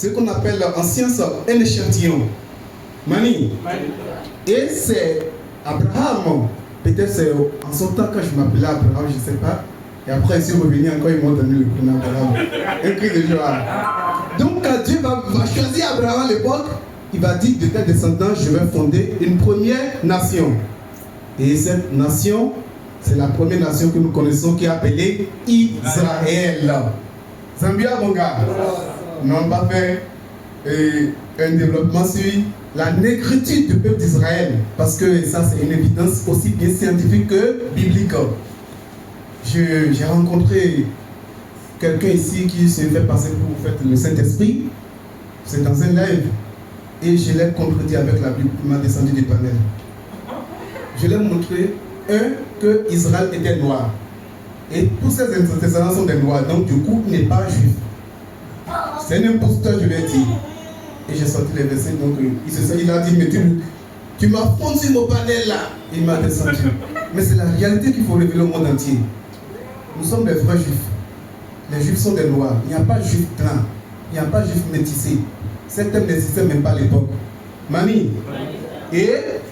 ce qu'on appelle en science un échantillon. Mani. Et c'est Abraham. Peut-être c'est en son temps quand je m'appelais Abraham, je ne sais pas. Et après, ils sont revenus encore, ils m'ont donné le prénom Abraham. Un cri de joie. Donc, quand Dieu va choisir Abraham à l'époque, il va dire de tes descendants, je vais fonder une première nation. Et cette nation, c'est la première nation que nous connaissons qui est appelée Israël. Zambia, mon gars, n'ont pas fait un développement sur la négritude du peuple d'Israël. Parce que ça, c'est une évidence aussi bien scientifique que biblique. J'ai rencontré quelqu'un ici qui se fait passer pour le Saint-Esprit. C'est dans un live. Et je l'ai contredit avec la Bible qui m'a descendu du panel. Je l'ai montré, que Israël était noir. Et tous ses antécédents sont des noirs. Donc du coup, il n'est pas juif. C'est un imposteur, je lui ai dit. Et j'ai sorti les versets. Donc il a dit, mais tu m'as fondu sur mon panel là. Il m'a descendu. Mais c'est la réalité qu'il faut révéler au monde entier. Nous sommes des vrais juifs. Les juifs sont des noirs. Il n'y a pas de juif blanc. Il n'y a pas de juif métissé. Cet thème n'existait même pas à l'époque. Mani. Et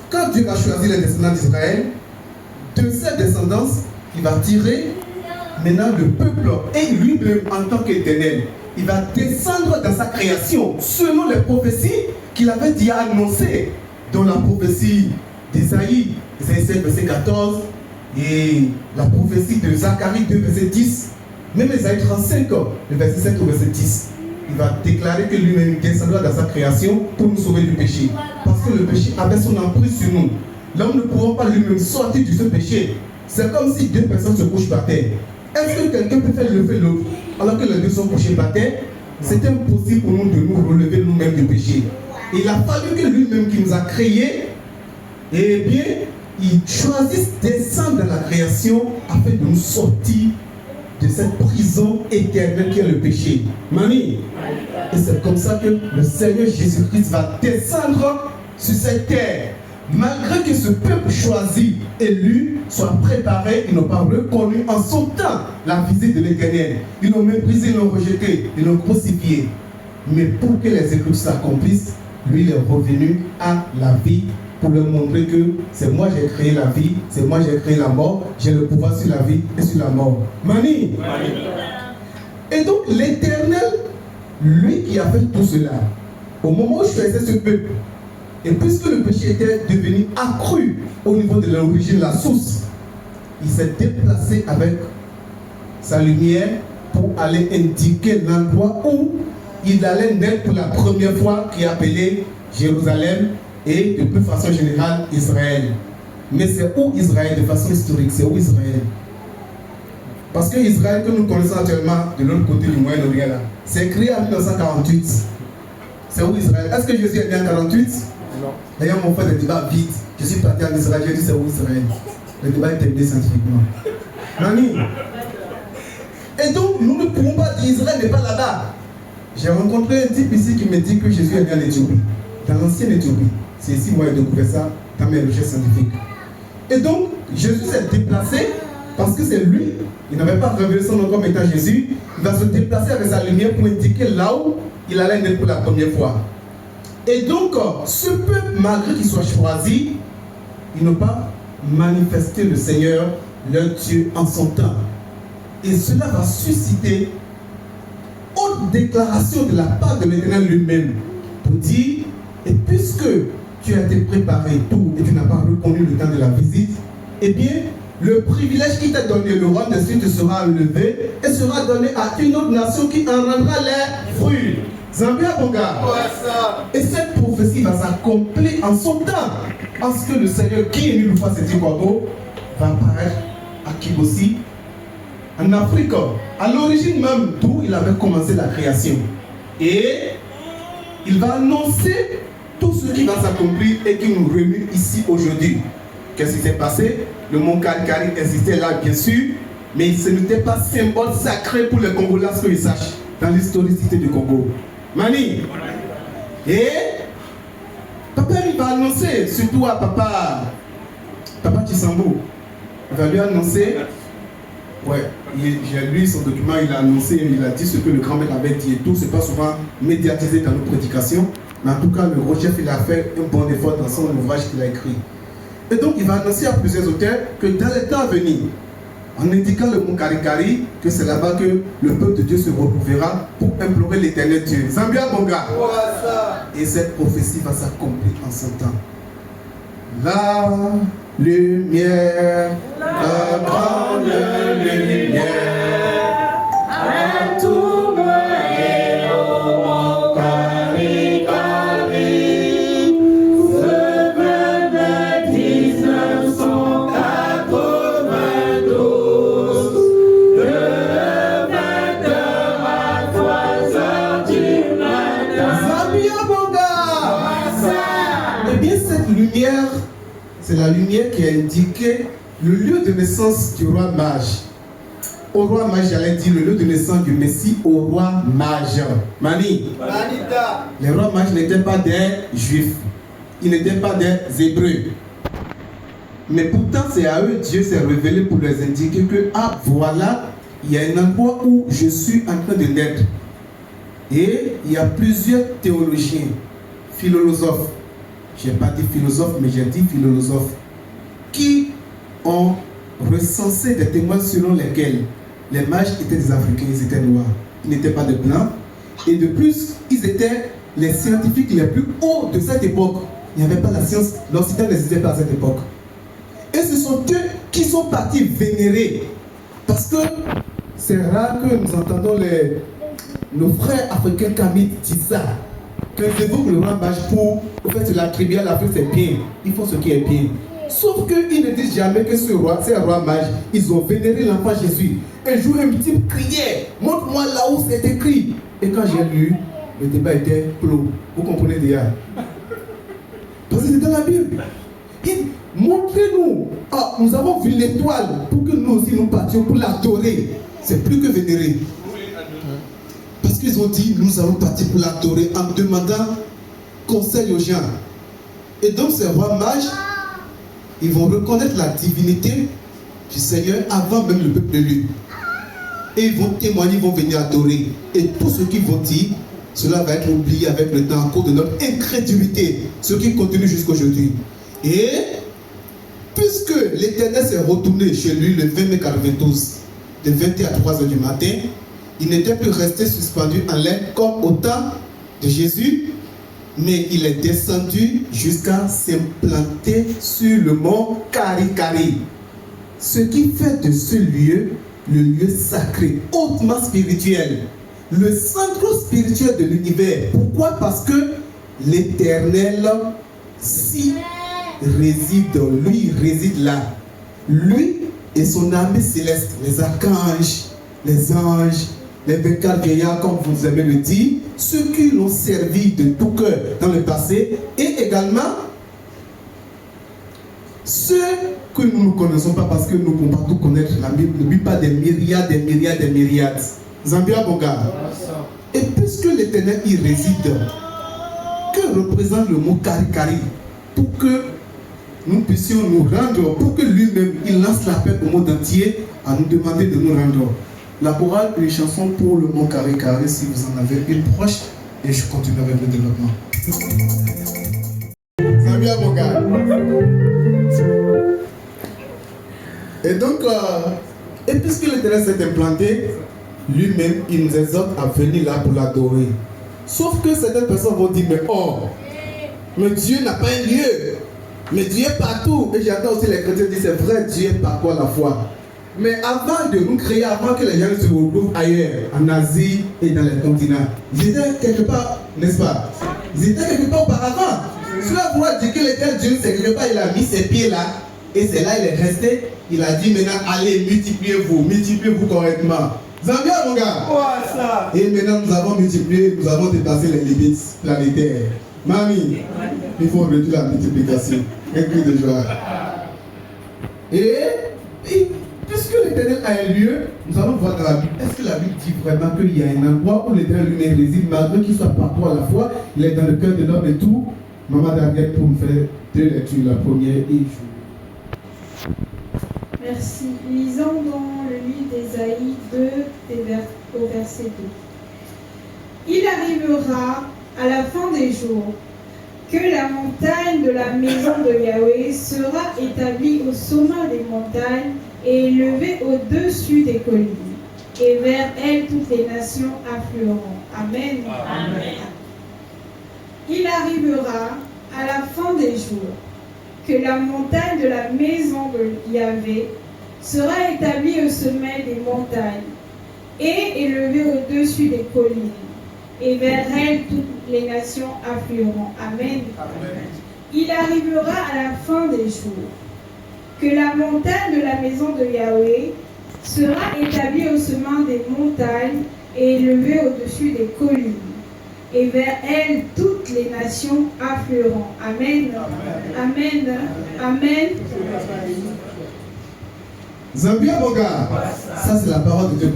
quand Dieu va choisir les descendants d'Israël, de cette descendance, il va tirer maintenant le peuple et lui-même en tant qu'éternel. Il va descendre dans sa création selon les prophéties qu'il avait déjà annoncées dans la prophétie d'Ésaïe, Ésaïe 7, verset 14, et la prophétie de Zacharie 2, verset 10, même Ésaïe 35, le verset 7 au verset 10. Il va déclarer que lui-même descendra dans sa création pour nous sauver du péché. Parce que le péché avait son emprise sur nous. L'homme ne pourra pas lui-même sortir de ce péché. C'est comme si deux personnes se couchent par terre. Est-ce que quelqu'un peut faire lever l'autre alors que les deux sont couchés par terre? C'est impossible pour nous de nous relever nous-mêmes du péché. Il a fallu que lui-même qui nous a créés, eh bien, il choisisse de descendre dans la création afin de nous sortir de cette prison éternelle qui est le péché. Mani. Et c'est comme ça que le Seigneur Jésus-Christ va descendre sur cette terre. Malgré que ce peuple choisi, élu, soit préparé, ils n'ont pas reconnu en son temps la visite de l'Éternel. Ils l'ont méprisé, ils l'ont rejeté, ils l'ont crucifié. Mais pour que les Écritures s'accomplissent, lui il est revenu à la vie pour leur montrer que c'est moi j'ai créé la vie, c'est moi j'ai créé la mort, j'ai le pouvoir sur la vie et sur la mort. Mani. Et donc l'Éternel, lui qui a fait tout cela, au moment où je faisais ce peuple, et puisque le péché était devenu accru au niveau de l'origine, la source, il s'est déplacé avec sa lumière pour aller indiquer l'endroit où il allait naître pour la première fois, qui est appelé Jérusalem et de plus façon générale Israël. Mais c'est où Israël de façon historique? C'est où Israël? Parce que Israël que nous connaissons actuellement de l'autre côté du Moyen-Orient là, c'est créé en 1948. C'est où Israël? Est-ce que Jésus est né en 48? Non. D'ailleurs, mon frère, le débat vite. Je suis parti en Israël, j'ai dit c'est où Israël? Le débat est terminé scientifiquement. Nani? Et donc, nous ne pouvons pas dire Israël n'est pas là-bas. J'ai rencontré un type ici qui me dit que Jésus est né en Éthiopie, dans l'ancienne Éthiopie. C'est ici moi j'ai découvert ça dans mes recherches scientifiques. Et donc, Jésus s'est déplacé parce que c'est lui, il n'avait pas révélé son nom comme étant Jésus. Il va se déplacer avec sa lumière pour indiquer là où il allait naître pour la première fois. Et donc, ce peuple, malgré qu'il soit choisi, ils n'ont pas manifesté le Seigneur, leur Dieu, en son temps. Et cela va susciter haute déclaration de la part de l'Éternel lui-même pour dire, et puisque tu as été préparé tout et tu n'as pas reconnu le temps de la visite, eh bien, le privilège qui t'a donné, le roi de Dieu te sera enlevé et sera donné à une autre nation qui en rendra les fruits. Zambia Bonga. Et cette prophétie va s'accomplir en son temps. Parce que le Seigneur qui est venu nous faire cette Kwabo va apparaître à Kibossi, en Afrique. À l'origine même d'où il avait commencé la création. Et il va annoncer tout ce qui va s'accomplir et qui nous remue ici aujourd'hui. Qu'est-ce qui s'est passé? Le mont Karikari existait là, bien sûr, mais ce n'était pas symbole sacré pour les Congolais, ce qu'ils sachent, dans l'historicité du Congo. Mani. Et papa il va annoncer, surtout à papa Tshisambo, il va lui annoncer Ouais, j'ai lu son document, il a annoncé, il a dit ce que le grand-mère avait dit et tout. C'est pas souvent médiatisé dans nos prédications. Mais en tout cas, le gros chef, il a fait un bon effort dans son ouvrage qu'il a écrit. Et donc, il va annoncer à plusieurs auteurs que dans les temps à venir, en indiquant le mot Karikari, que c'est là-bas que le peuple de Dieu se retrouvera pour implorer l'éternel Dieu. Zambia Bonga. Et cette prophétie va s'accomplir en son temps. La lumière, la grande lumière, à tout et au monde Karikari, ce peuple 1992, le 22 à 3 heures du matin. Zambia Bonga. Eh bien, cette lumière, c'est la lumière qui a indiqué le lieu de naissance du roi mage. Au roi mage, j'allais dire le lieu de naissance du Messie au roi mage. Mani. Manita. Les rois mages n'étaient pas des juifs. Ils n'étaient pas des hébreux. Mais pourtant, c'est à eux Dieu s'est révélé pour leur indiquer que, ah voilà, il y a un endroit où je suis en train de naître. Et il y a plusieurs théologiens, philosophes. Je n'ai pas dit philosophe, mais j'ai dit philosophe, qui ont recensé des témoins selon lesquels les mages étaient des Africains, ils étaient noirs, ils n'étaient pas des blancs, et de plus, ils étaient les scientifiques les plus hauts de cette époque. Il n'y avait pas la science, l'Occident n'existait pas à cette époque. Et ce sont eux qui sont partis vénérer, parce que c'est rare que nous entendons nos frères africains kamites dire ça. Quand ils évoquent le roi mage pour l'attribuer à l'Afrique, c'est bien. Ils font ce qui est bien. Sauf qu'ils ne disent jamais que c'est un roi mage. Ils ont vénéré l'enfant Jésus. Un jour, un petit criait, montre-moi là où c'est écrit. Et quand j'ai lu, le débat était clos. Vous comprenez déjà? Parce que c'est dans la Bible. Montrez-nous. Ah, nous avons vu l'étoile pour que nous aussi nous partions pour l'adorer. C'est plus que vénérer. Parce qu'ils ont dit, nous allons partir pour l'adorer en demandant conseil aux gens. Et donc ces rois mages, ils vont reconnaître la divinité du Seigneur avant même le peuple de lui. Et ils vont témoigner, ils vont venir adorer. Et tout ce qu'ils vont dire, cela va être oublié avec le temps à cause de notre incrédulité, ce qui continue jusqu'à aujourd'hui. Et puisque l'Éternel s'est retourné chez lui le 20 mai 92, de 21 à 3 heures du matin, il n'était plus resté suspendu en l'air comme au temps de Jésus, mais il est descendu jusqu'à s'implanter sur le mont Karikari. Ce qui fait de ce lieu le lieu sacré, hautement spirituel, le centre spirituel de l'univers. Pourquoi? Parce que l'Éternel s'y réside, lui réside là. Lui et son armée céleste, les archanges, les anges, les 24 vieillards, comme vous aimez le dire, ceux qui l'ont servi de tout cœur dans le passé, et également ceux que nous ne connaissons pas parce que nous ne pouvons pas tout connaître. La Bible ne dit pas des myriades, des myriades, des myriades. Zambia Bonga. Et puisque l'Éternel y réside, que représente le mot Karikari pour que nous puissions nous rendre, pour que lui-même il lance l'appel au monde entier à nous demander de nous rendre? La chorale, une chanson pour le mot Karikari, si vous en avez une proche, et je continue avec le développement. Zambia Bonga. Et donc, et puisque l'Éternel s'est implanté, lui-même, il nous exhorte à venir là pour l'adorer. Sauf que certaines personnes vont dire, mais oh, mais Dieu n'a pas un lieu. Mais Dieu est partout. Et j'entends aussi les chrétiens dire, c'est vrai, Dieu est partout à la fois. Mais avant de nous créer, avant que les gens se retrouvent ailleurs, en Asie et dans les continents, ils étaient quelque part, n'est-ce pas? Ils étaient quelque part auparavant. Cela pourrait dire que l'Éternel Dieu, c'est quelque part, il a mis ses pieds là. Et c'est là il est resté. Il a dit maintenant, allez, multipliez-vous correctement. Zambia, mon gars. Et maintenant, nous avons multiplié, nous avons dépassé les limites planétaires. Mamie, il faut réduire la multiplication. Un cri de joie. Et puisque l'Éternel a un lieu, nous allons voir dans la Bible. Est-ce que la Bible dit vraiment qu'il y a un endroit où l'Éternel lui-même réside, malgré qu'il soit partout à la fois? Il est dans le cœur de l'homme et tout. Maman Daniel pour me faire deux lectures. La première et je... Merci. Lisons dans le livre au verset 2. Il arrivera à la fin des jours que la montagne de la maison de Yahweh sera établie au sommet des montagnes et élevée au-dessus des collines. Et vers elle, toutes les nations afflueront. Amen. Amen. Il arrivera à la fin des jours que la montagne de la maison de Yahweh sera établie au sommet des montagnes et élevée au-dessus des collines. Et vers elle, toutes les nations afflueront. Amen. Amen. Il arrivera à la fin des jours que la montagne de la maison de Yahweh sera établie au sommet des montagnes et élevée au-dessus des collines. Et vers elle, toutes les nations afflueront. Amen. Amen. Amen. Zambia Boga, ça c'est la parole de Dieu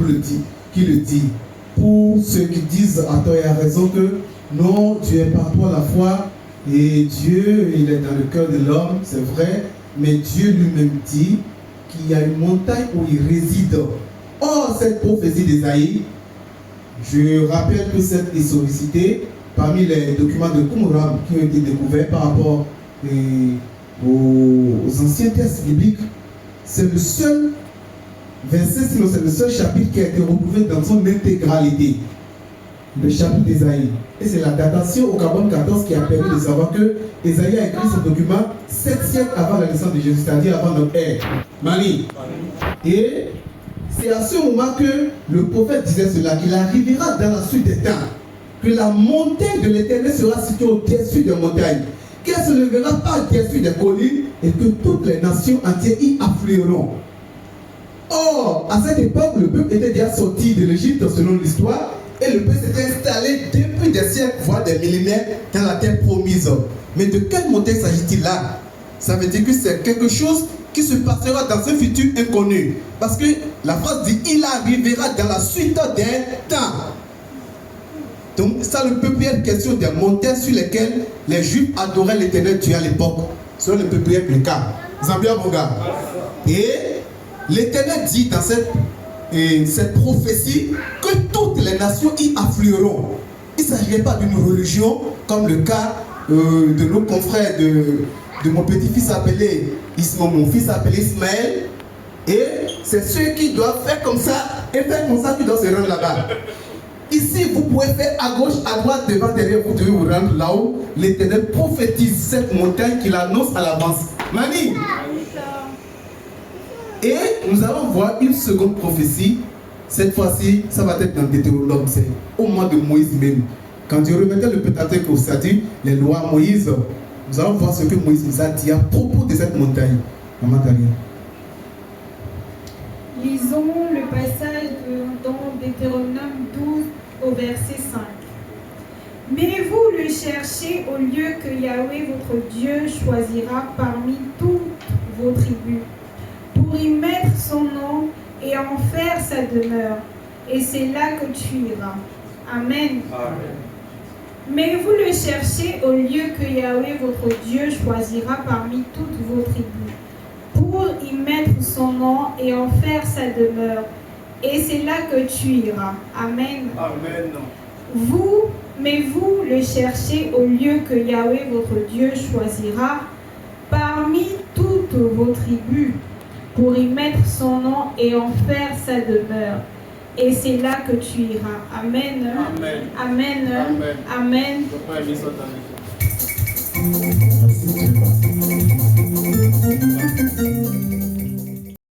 qui le dit. Pour ceux qui disent à tort et à raison que non, Dieu est par toi la foi et Dieu il est dans le cœur de l'homme, c'est vrai, mais Dieu lui-même dit qu'il y a une montagne où il réside. Or, cette prophétie d'Ésaïe, je rappelle que cette historicité, parmi les documents de Qumran qui ont été découverts par rapport aux anciens textes bibliques, c'est le seul verset, sinon c'est le seul chapitre qui a été retrouvé dans son intégralité, le chapitre d'Ésaïe. Et c'est la datation au Carbone 14 qui a permis de savoir que Ésaïe a écrit ce document 7 siècles avant la naissance de Jésus, c'est-à-dire avant notre ère. Mali. Et c'est à ce moment que le prophète disait cela, qu'il arrivera dans la suite des temps, que la montagne de l'Éternel sera située au-dessus des montagnes, qu'elle se lèvera pas au-dessus des collines et que toutes les nations entières y afflueront. Or, à cette époque, le peuple était déjà sorti de l'Égypte selon l'histoire et le peuple s'était installé depuis des siècles, voire des millénaires, dans la terre promise. Mais de quelle montagne s'agit-il là? Ça veut dire que c'est quelque chose qui se passera dans un futur inconnu. Parce que la phrase dit, il arrivera dans la suite des temps. Donc ça ne peut plus être question des montagnes sur lesquelles les Juifs adoraient l'Éternel Dieu à l'époque. Selon le peuple le cas. Zambia Boga. Et l'Éternel dit dans cette prophétie que toutes les nations y afflueront. Il ne s'agirait pas d'une religion comme le cas de nos confrères de mon petit-fils appelé Ismaël, mon fils appelé Ismaël. Et c'est ceux qui doivent faire comme ça et faire comme ça qui doivent se rendre là-bas. Ici, vous pouvez faire à gauche, à droite, devant, derrière, vous devez vous rendre là où l'Éternel prophétise cette montagne qu'il annonce à l'avance. Mani. Et nous allons voir une seconde prophétie. Cette fois-ci, ça va être dans Deutéronome, c'est au moment de Moïse même. Quand Dieu remettait le Pentateuque, c'est-à-dire les lois à Moïse, nous allons voir ce que Moïse nous a dit à propos de cette montagne. Maman Tania. Lisons le passage dans Deutéronome 12 au verset 5. Mais vous le cherchez au lieu que Yahweh votre Dieu choisira parmi toutes vos tribus, pour y mettre son nom et en faire sa demeure. Et c'est là que tu iras. Amen. Amen. Mais vous le cherchez au lieu que Yahweh votre Dieu choisira parmi toutes vos tribus, pour y mettre son nom et en faire sa demeure. Et c'est là que tu iras. Amen. Amen. Mais vous le cherchez au lieu que Yahweh votre Dieu choisira parmi toutes vos tribus, pour y mettre son nom et en faire sa demeure. Et c'est là que tu iras. Amen. Amen. Amen. Amen. Amen.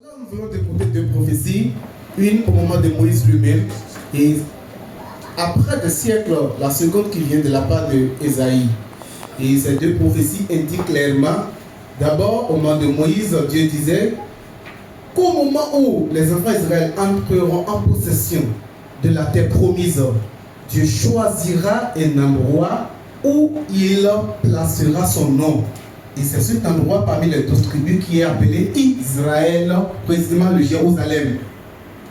Nous venons d'écouter deux prophéties, une au moment de Moïse lui-même et après des siècles, la seconde qui vient de la part de Ésaïe. Et ces deux prophéties indiquent clairement, d'abord au moment de Moïse, Dieu disait qu'au moment où les enfants d'Israël entreront en possession de la terre promise, Dieu choisira un endroit où il placera son nom. Et c'est cet endroit parmi les 12 tribus qui est appelé Israël, précisément le Jérusalem.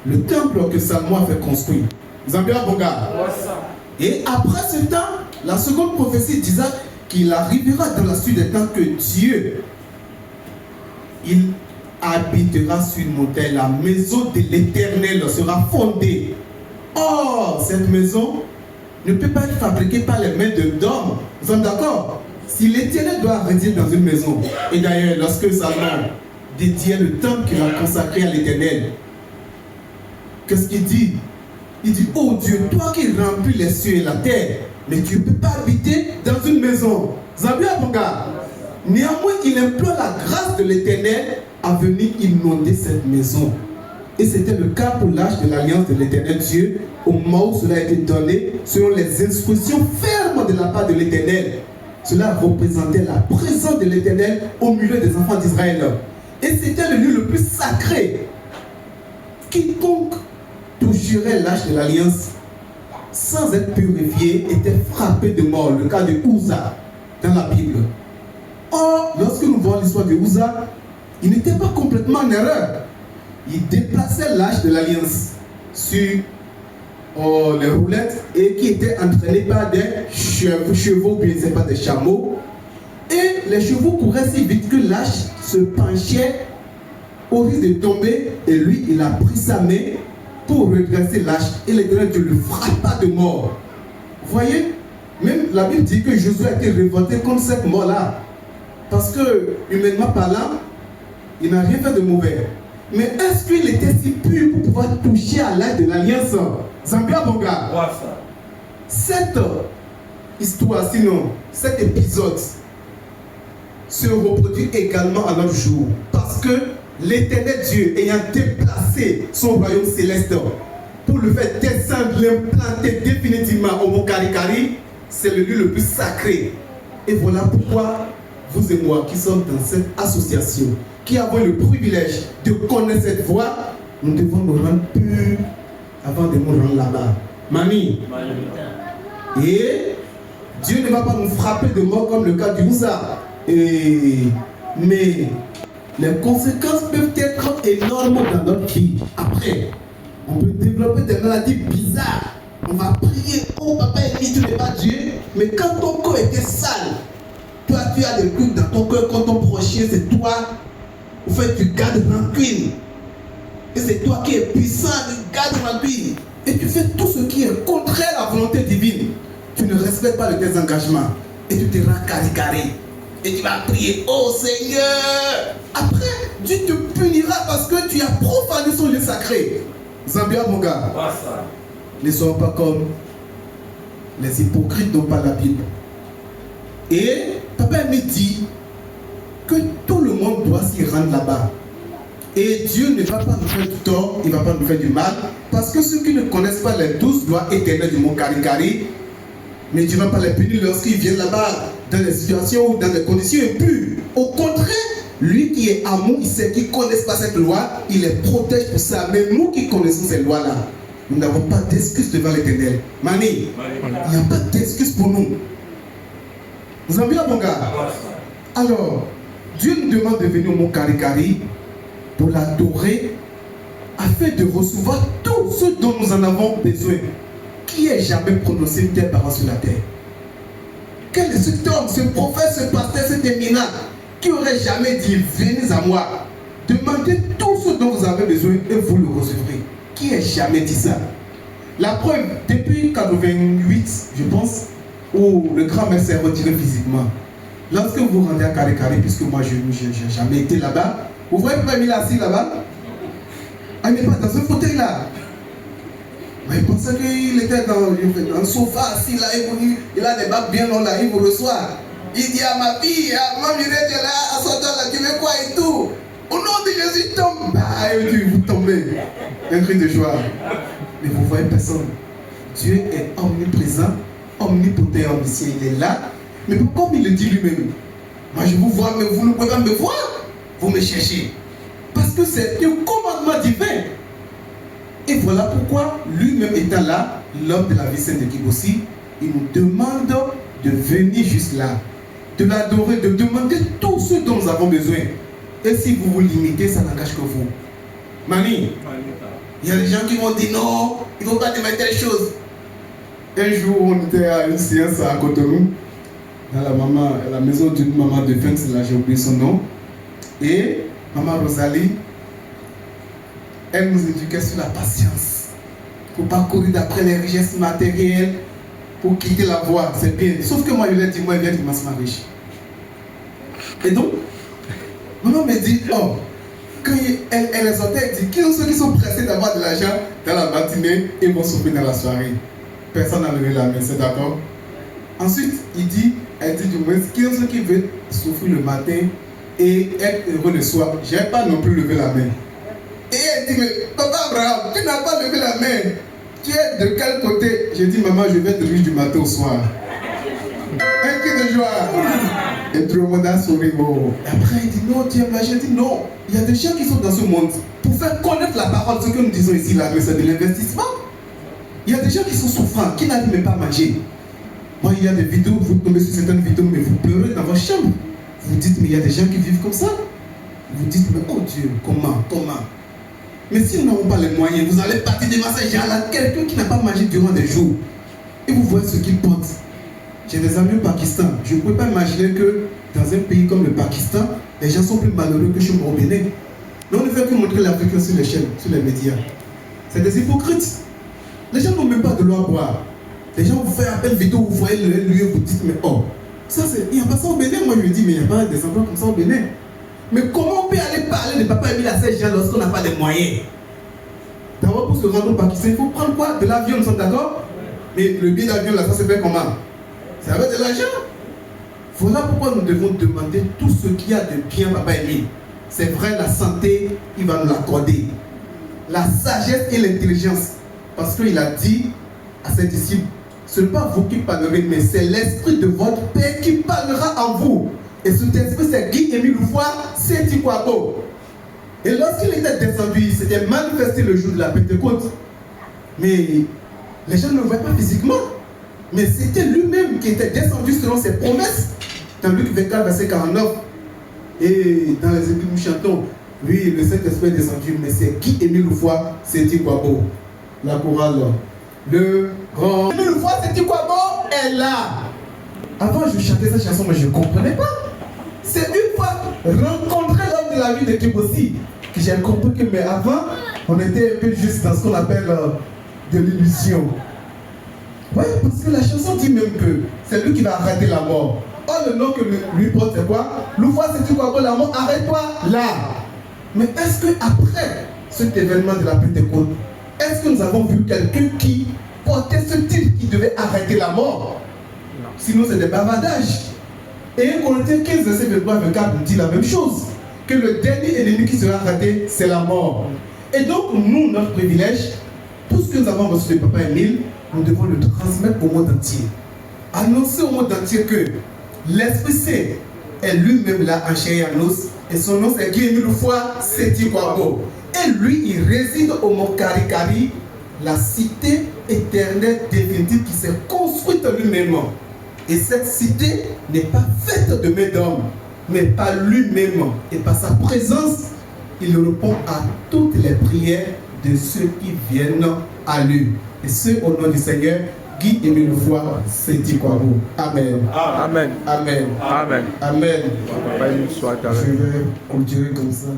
Le temple que Salomon a fait construire. Zambia Boga. Et après ce temps, la seconde prophétie disait qu'il arrivera dans la suite des temps que Dieu, il habitera sur une montagne. La maison de l'Éternel sera fondée. Or, cette maison ne peut pas être fabriquée par les mains d'hommes. Nous sommes d'accord? Si l'Éternel doit résider dans une maison, et d'ailleurs, lorsque Salomon dédiait le temple qu'il a consacré à l'Éternel, qu'est-ce qu'il dit? Il dit, oh Dieu, toi qui remplis les cieux et la terre, mais tu ne peux pas habiter dans une maison. Zambia Bonga. Néanmoins, il implore la grâce de l'Éternel à venir inonder cette maison. Et c'était le cas pour l'âge de l'alliance de l'Éternel Dieu, au moment où cela a été donné, selon les instructions fermes de la part de l'Éternel. Cela représentait la présence de l'Éternel au milieu des enfants d'Israël. Et c'était le lieu le plus sacré. Quiconque toucherait l'âge de l'alliance sans être purifié était frappé de mort. Le cas de Uza dans la Bible. Or, lorsque nous voyons l'histoire de Uza, il n'était pas complètement en erreur. Il déplaçait l'âge de l'alliance sur les roulettes et qui étaient entraînés par des chevaux, bien c'est pas des chameaux. Et les chevaux couraient si vite que l'âge se penchait au risque de tomber, et lui, il a pris sa main pour redresser l'âge et l'Éternel Dieu le frappa de mort. Vous voyez, même la Bible dit que Josué a été révolté contre cette mort-là. Parce que, humainement parlant, il n'a rien fait de mauvais. Mais est-ce qu'il était si pur pour pouvoir toucher à l'âge de l'alliance? Zambia Bonga. Cette histoire, sinon, cet épisode se reproduit également à notre jour. Parce que l'Éternel Dieu, ayant déplacé son royaume céleste pour le faire descendre, l'implanter définitivement au Mont Karikari, c'est le lieu le plus sacré. Et voilà pourquoi vous et moi qui sommes dans cette association, qui avons le privilège de connaître cette voie, nous devons nous rendre purs avant de nous rendre là-bas. Mani. Et Dieu ne va pas nous frapper de mort comme le cas du Uza. Mais les conséquences peuvent être énormes dans notre vie. Après, on peut développer des maladies bizarres. On va prier, oh papa, tu n'es pas Dieu. Mais quand ton corps était sale, toi tu as des trucs dans ton cœur quand ton prochain c'est toi. En fait, tu gardes rancune. Et c'est toi qui es puissant, tu gardes rancune. Et tu fais tout ce qui est contraire à la volonté divine. Tu ne respectes pas le désengagement. Et tu te rends caricari. Et tu vas prier, oh Seigneur. Après, Dieu te punira parce que tu as profané son lieu sacré. Zambia, mon gars. Ne sois pas comme les hypocrites dont parle la Bible. Et papa me dit que tout le monde doit s'y rendre là-bas. Et Dieu ne va pas nous faire du tort, il ne va pas nous faire du mal. Parce que ceux qui ne connaissent pas les 12 lois éternelles du Mont Karikari, mais Dieu ne va pas les punir lorsqu'ils viennent là-bas dans des situations ou dans des conditions impures. Au contraire, lui qui est amour, il sait qu'ils ne connaissent pas cette loi, il les protège pour ça. Mais nous qui connaissons ces lois-là, nous n'avons pas d'excuse devant l'Éternel. Mani, il n'y a pas d'excuse pour nous. Vous avez bien, mon gars? Alors, Dieu nous demande de venir au Mont Karikari pour l'adorer afin de recevoir tout ce dont nous en avons besoin. Qui ait jamais prononcé une telle parole sur la terre? Quel est cet homme, ce prophète, ce pasteur, cet éminent qui aurait jamais dit venez à moi, demandez tout ce dont vous avez besoin et vous le recevrez? Qui ait jamais dit ça? La preuve, depuis 88, je pense, où le grand maître s'est retiré physiquement. Lorsque vous rendez à Karikari, puisque moi je n'ai jamais été là-bas, vous voyez pourquoi il est assis là-bas? Ah, il n'est pas dans ce fauteuil là. Il pensait qu'il était dans un sofa assis là, il a des bacs bien longs là, il vous reçoit. Il dit à ma fille, à ma mirette là, à son temps là, tu veux quoi et tout? Au nom de Jésus, tombe. Bah, vous tombez. Un cri de joie. Mais vous voyez personne. Dieu est omniprésent, omnipotent, omniscient. Il est là. Mais comme il le dit lui-même, moi je vous vois, mais vous ne pouvez pas me voir. Vous me cherchez. Parce que c'est un commandement divin. Et voilà pourquoi, lui-même étant là, l'homme de la vie sainte de Kibossi, il nous demande de venir juste là, de l'adorer, de demander tout ce dont nous avons besoin. Et si vous vous limitez, ça n'engage que vous. Mani, il y a des gens qui vont dire non, il ne faut pas demander telle chose. Un jour, on était à une séance à Cotonou, dans la maison d'une maman de Fens, là j'ai oublié son nom. Et Maman Rosalie, elle nous éduquait sur la patience. Il ne faut pas courir d'après les richesses matérielles pour quitter la voie, c'est bien. Sauf que moi, je lui ai dit, moi, je viens de commencer riche. Et donc, maman me dit, oh, quand elle est sortie, elle dit, qui sont ceux qui sont pressés d'avoir de l'argent dans la matinée et vont souffrir dans la soirée? Personne n'a levé la main, c'est d'accord? Ensuite, elle dit du moins, qui sont ceux qui veulent souffrir le matin et être heureux le soir? Je n'ai pas non plus levé la main. Et elle dit, mais papa Abraham, tu n'as pas levé la main. Tu es de quel côté? J'ai dit, maman, je vais être riche du matin au soir. Un cri de joie. Et tout le monde a souri. Oh. Et après, il dit, non, tu es là. J'ai dit, non. Il y a des gens qui sont dans ce monde pour faire connaître la parole. Ce que nous disons ici, là, c'est de l'investissement. Il y a des gens qui sont souffrants, qui n'arrivent même pas à manger. Moi, il y a des vidéos, vous tombez sur certaines vidéos, mais vous pleurez dans votre chambre. Vous dites, mais il y a des gens qui vivent comme ça. Vous dites, mais oh Dieu, comment? Mais si nous n'avons pas les moyens, vous allez partir devant ces gens-là, quelqu'un qui n'a pas mangé durant des jours. Et vous voyez ce qu'il porte. J'ai des amis au Pakistan. Je ne pouvais pas imaginer que dans un pays comme le Pakistan, les gens sont plus malheureux que chez moi au Bénin. Mais on ne fait que montrer l'Afrique sur les chaînes, sur les médias. C'est des hypocrites. Les gens n'ont même pas de l'eau à boire. Les gens vous font appel vidéo, vous voyez le lieu, vous dites, mais oh, ça c'est. Il n'y a pas ça au Bénin. Moi je lui dis, mais il n'y a pas des emplois comme ça au Bénin. Mais comment on peut aller parler de Papa Émile à ces gens lorsqu'on n'a pas les moyens? D'abord, pour se rendre au Pakistan, il faut prendre quoi? De l'avion, nous sommes d'accord? Mais le billet d'avion, là, ça se fait comment? C'est avec de l'argent. Voilà pourquoi nous devons demander tout ce qu'il y a de bien, Papa Émile. C'est vrai, la santé, il va nous l'accorder. La sagesse et l'intelligence. Parce qu'il a dit à ses disciples, ce n'est pas vous qui parlerez, mais c'est l'esprit de votre Père qui parlera en vous. Et cet esprit, c'est Guy-Émile Loufoy, c'est Tikwabo. Et lorsqu'il était descendu, il s'était manifesté le jour de la Pentecôte. Mais les gens ne le voyaient pas physiquement. Mais c'était lui-même qui était descendu selon ses promesses. Dans Luc 24, verset 49. Et dans les écrits, nous chantons, oui, le Saint-Esprit est descendu, mais c'est Guy-Émile Loufoy, c'est Tikwabo. La chorale. Le grand Émile Loufoy, c'est Tikwabo est là. Avant, je chantais cette chanson, mais je ne comprenais pas. C'est une fois rencontrer l'homme de la vie de Kibossi que j'ai compris que, mais avant, on était un peu juste dans ce qu'on appelle de l'illusion. Oui, parce que la chanson dit même que c'est lui qui va arrêter la mort. Or, le nom que lui porte, c'est quoi? Loufoy, c'est quoi? La mort, arrête-toi là. Mais est-ce qu'après cet événement de la Pentecôte, est-ce que nous avons vu quelqu'un qui portait ce titre qui devait arrêter la mort? Non. Sinon, c'est des bavardages. Et 1 Corinthiens 15, verset 23-24 nous dit la même chose. Que le dernier ennemi qui sera arrêté, c'est la mort. Et donc, nous, notre privilège, tout ce que nous avons reçu de Papa Émile, nous devons le transmettre au monde entier. Annoncer au monde entier que l'Esprit Saint est lui-même là en chair et en os. Et son nom, c'est Guy-Émile Loufoy, c'est Tikwabo. Et lui, il réside au mont Karikari, la cité éternelle définitive qui s'est construite lui-même. Et cette cité n'est pas faite de main d'homme, mais par lui-même. Et par sa présence, il répond à toutes les prières de ceux qui viennent à lui. Et ce, au nom du Seigneur, Guy-Émile Loufoy, c'est Tikwabo. Amen. Amen. Amen. Amen. Amen. Amen. Je vais continuer comme ça.